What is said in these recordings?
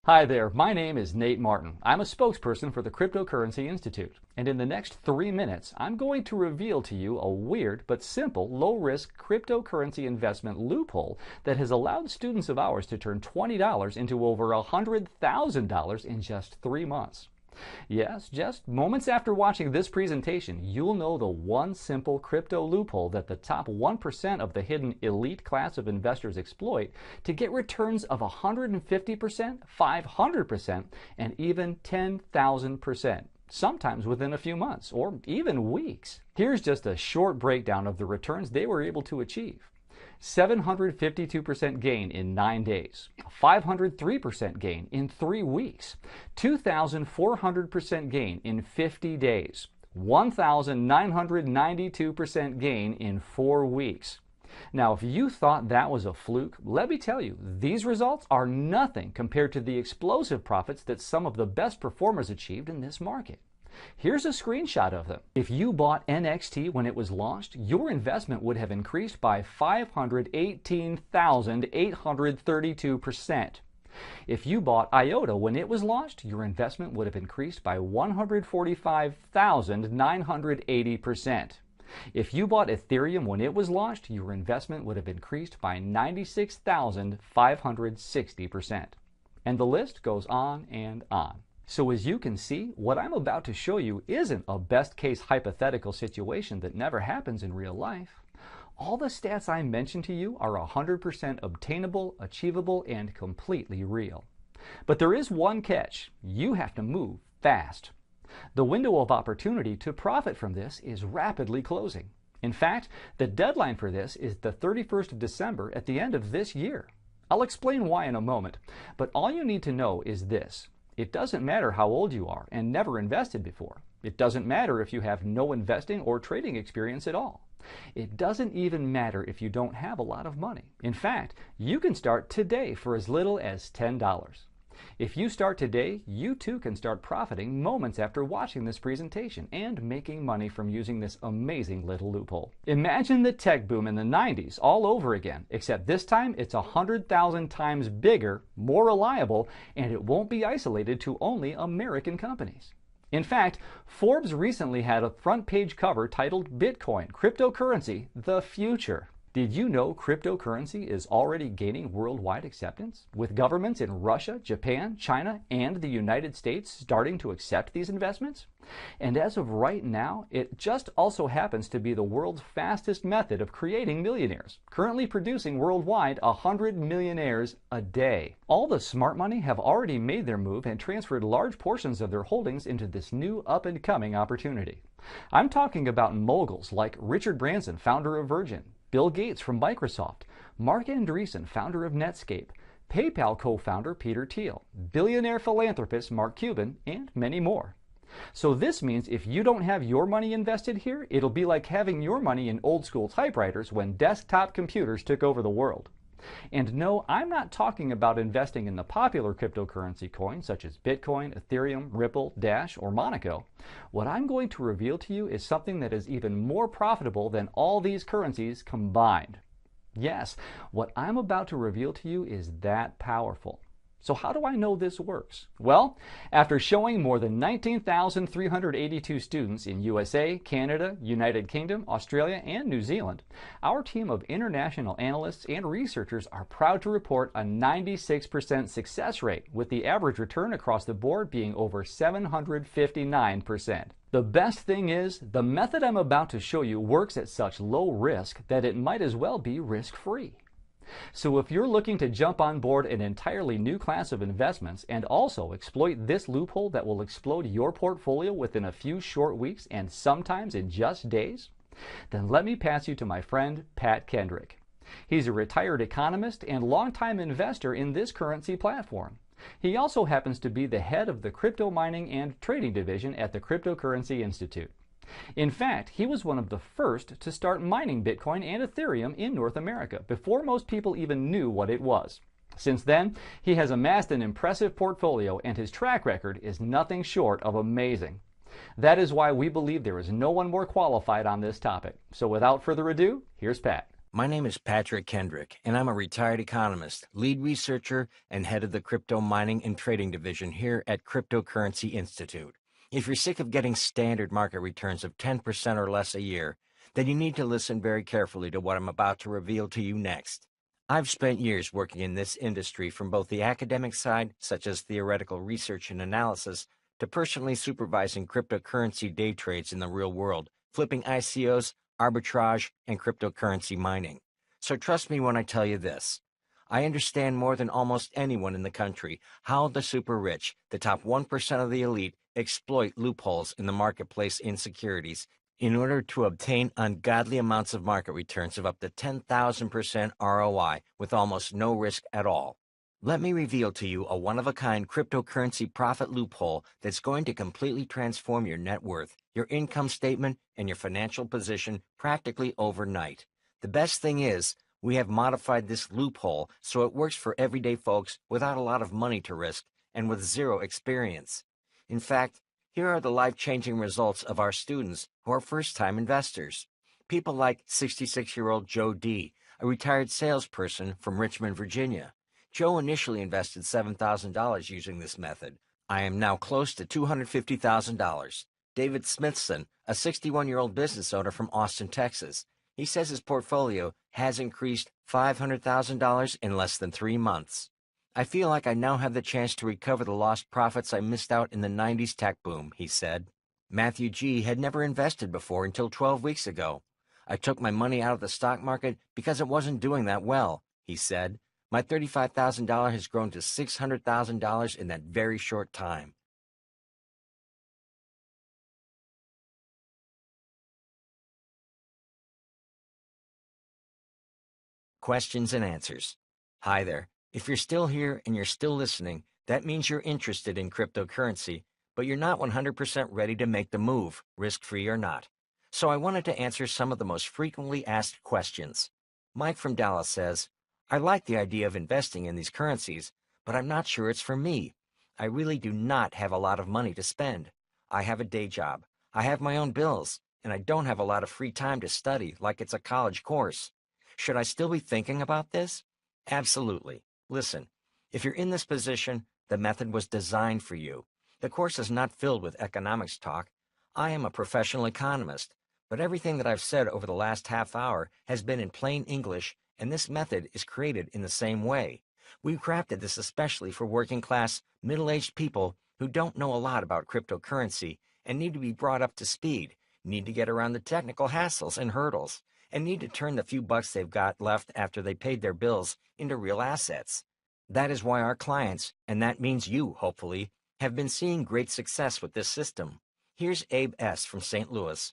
Hi there, my name is Nate Martin. I'm a spokesperson for the Cryptocurrency Institute, and in the next 3 minutes, I'm going to reveal to you a weird but simple, low-risk cryptocurrency investment loophole that has allowed students of ours to turn $20 into over $100,000 in just 3 months. Yes, just moments after watching this presentation, you'll know the one simple crypto loophole that the top 1% of the hidden elite class of investors exploit to get returns of 150%, 500%, and even 10,000%, sometimes within a few months or even weeks. Here's just a short breakdown of the returns they were able to achieve. 752% gain in 9 days, 503% gain in 3 weeks, 2,400% gain in 50 days, 1,992% gain in 4 weeks. Now, if you thought that was a fluke, let me tell you, these results are nothing compared to the explosive profits that some of the best performers achieved in this market. Here's a screenshot of them. If you bought NXT when it was launched, your investment would have increased by 518,832%. If you bought IOTA when it was launched, your investment would have increased by 145,980%. If you bought Ethereum when it was launched, your investment would have increased by 96,560%. And the list goes on and on. So as you can see, what I'm about to show you isn't a best-case hypothetical situation that never happens in real life. All the stats I mentioned to you are 100% obtainable, achievable, and completely real. But there is one catch. You have to move fast. The window of opportunity to profit from this is rapidly closing. In fact, the deadline for this is the 31st of December at the end of this year. I'll explain why in a moment, but all you need to know is this. It doesn't matter how old you are and never invested before. It doesn't matter if you have no investing or trading experience at all. It doesn't even matter if you don't have a lot of money. In fact, you can start today for as little as $10. If you start today, you too can start profiting moments after watching this presentation and making money from using this amazing little loophole. Imagine the tech boom in the 90s all over again, except this time it's 100,000 times bigger, more reliable, and it won't be isolated to only American companies. In fact, Forbes recently had a front page cover titled Bitcoin, Cryptocurrency, the Future. Did you know cryptocurrency is already gaining worldwide acceptance, with governments in Russia, Japan, China, and the United States starting to accept these investments? And as of right now, it just also happens to be the world's fastest method of creating millionaires, currently producing worldwide 100 millionaires a day. All the smart money have already made their move and transferred large portions of their holdings into this new up-and-coming opportunity. I'm talking about moguls like Richard Branson, founder of Virgin, Bill Gates from Microsoft, Marc Andreessen, founder of Netscape, PayPal co-founder Peter Thiel, billionaire philanthropist Mark Cuban, and many more. So this means if you don't have your money invested here, it'll be like having your money in old school typewriters when desktop computers took over the world. And no, I'm not talking about investing in the popular cryptocurrency coins such as Bitcoin, Ethereum, Ripple, Dash, or Monaco. What I'm going to reveal to you is something that is even more profitable than all these currencies combined. Yes, what I'm about to reveal to you is that powerful. So how do I know this works? Well, after showing more than 19,382 students in USA, Canada, United Kingdom, Australia, and New Zealand, our team of international analysts and researchers are proud to report a 96% success rate, with the average return across the board being over 759%. The best thing is, the method I'm about to show you works at such low risk that it might as well be risk-free. So if you're looking to jump on board an entirely new class of investments and also exploit this loophole that will explode your portfolio within a few short weeks and sometimes in just days, then let me pass you to my friend Pat Kendrick. He's a retired economist and longtime investor in this currency platform. He also happens to be the head of the crypto mining and trading division at the Cryptocurrency Institute. In fact, he was one of the first to start mining Bitcoin and Ethereum in North America before most people even knew what it was. Since then, he has amassed an impressive portfolio and his track record is nothing short of amazing. That is why we believe there is no one more qualified on this topic. So without further ado, here's Pat. My name is Patrick Kendrick, and I'm a retired economist, lead researcher, and head of the crypto mining and trading division here at Cryptocurrency Institute. If you're sick of getting standard market returns of 10% or less a year, then you need to listen very carefully to what I'm about to reveal to you next. I've spent years working in this industry from both the academic side, such as theoretical research and analysis, to personally supervising cryptocurrency day trades in the real world, flipping ICOs, arbitrage, and cryptocurrency mining. So trust me when I tell you this. I understand more than almost anyone in the country how the super rich, the top 1% of the elite, exploit loopholes in the marketplace in securities in order to obtain ungodly amounts of market returns of up to 10,000% ROI with almost no risk at all. Let me reveal to you a one-of-a-kind cryptocurrency profit loophole that's going to completely transform your net worth, your income statement, and your financial position practically overnight. The best thing is, we have modified this loophole so it works for everyday folks without a lot of money to risk and with zero experience. In fact, here are the life-changing results of our students who are first-time investors. People like 66-year-old Joe D., a retired salesperson from Richmond, Virginia. Joe initially invested $7,000 using this method. I am now close to $250,000. David Smithson, a 61-year-old business owner from Austin, Texas. He says his portfolio has increased $500,000 in less than 3 months. I feel like I now have the chance to recover the lost profits I missed out in the 90s tech boom, he said. Matthew G. had never invested before until 12 weeks ago. I took my money out of the stock market because it wasn't doing that well, he said. My $35,000 has grown to $600,000 in that very short time. Questions and answers. Hi there. If you're still here and you're still listening, that means you're interested in cryptocurrency, but you're not 100% ready to make the move, risk-free or not. So I wanted to answer some of the most frequently asked questions. Mike from Dallas says, I like the idea of investing in these currencies, but I'm not sure it's for me. I really do not have a lot of money to spend. I have a day job. I have my own bills, and I don't have a lot of free time to study like it's a college course. Should I still be thinking about this? Absolutely. Listen, if you're in this position, the method was designed for you. The course is not filled with economics talk. I am a professional economist, but everything that I've said over the last half hour has been in plain English, and this method is created in the same way. We've crafted this especially for working-class, middle-aged people who don't know a lot about cryptocurrency and need to be brought up to speed, need to get around the technical hassles and hurdles, and need to turn the few bucks they've got left after they paid their bills into real assets. That is why our clients, and that means you, hopefully, have been seeing great success with this system. Here's Abe S. from St. Louis.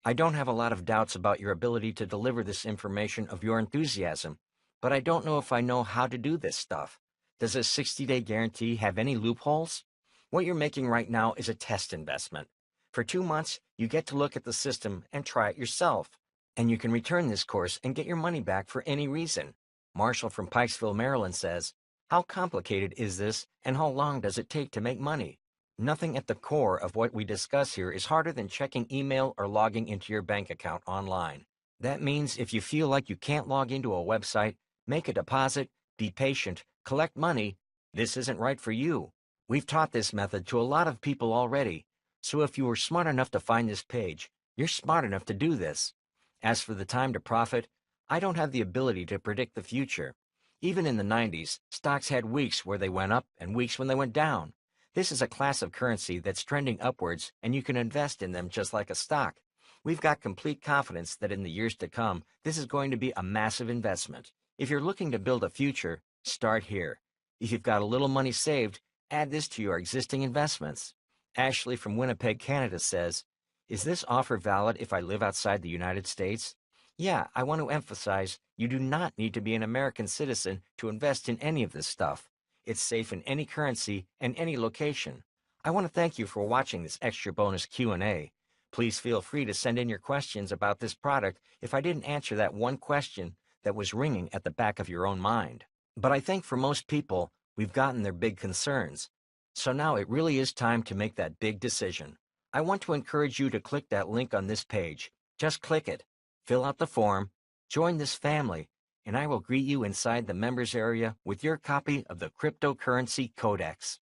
I don't have a lot of doubts about your ability to deliver this information of your enthusiasm, but I don't know if I know how to do this stuff. Does a 60-day guarantee have any loopholes? What you're making right now is a test investment. For 2 months, you get to look at the system and try it yourself. And you can return this course and get your money back for any reason. Marshall from Pikesville, Maryland says, how complicated is this and how long does it take to make money? Nothing at the core of what we discuss here is harder than checking email or logging into your bank account online. That means if you feel like you can't log into a website, make a deposit, be patient, collect money, this isn't right for you. We've taught this method to a lot of people already. So if you were smart enough to find this page, you're smart enough to do this. As for the time to profit, I don't have the ability to predict the future. Even in the 90s, stocks had weeks where they went up and weeks when they went down. This is a class of currency that's trending upwards, and you can invest in them just like a stock. We've got complete confidence that in the years to come, this is going to be a massive investment. If you're looking to build a future, start here. If you've got a little money saved, add this to your existing investments. Ashley from Winnipeg, Canada says, is this offer valid if I live outside the United States? Yeah, I want to emphasize, you do not need to be an American citizen to invest in any of this stuff. It's safe in any currency and any location. I want to thank you for watching this extra bonus Q&A. Please feel free to send in your questions about this product if I didn't answer that one question that was ringing at the back of your own mind. But I think for most people, we've gotten their big concerns. So now it really is time to make that big decision. I want to encourage you to click that link on this page. Just click it, fill out the form, Join this family, and I will greet you inside the members area with your copy of the Cryptocurrency Codex.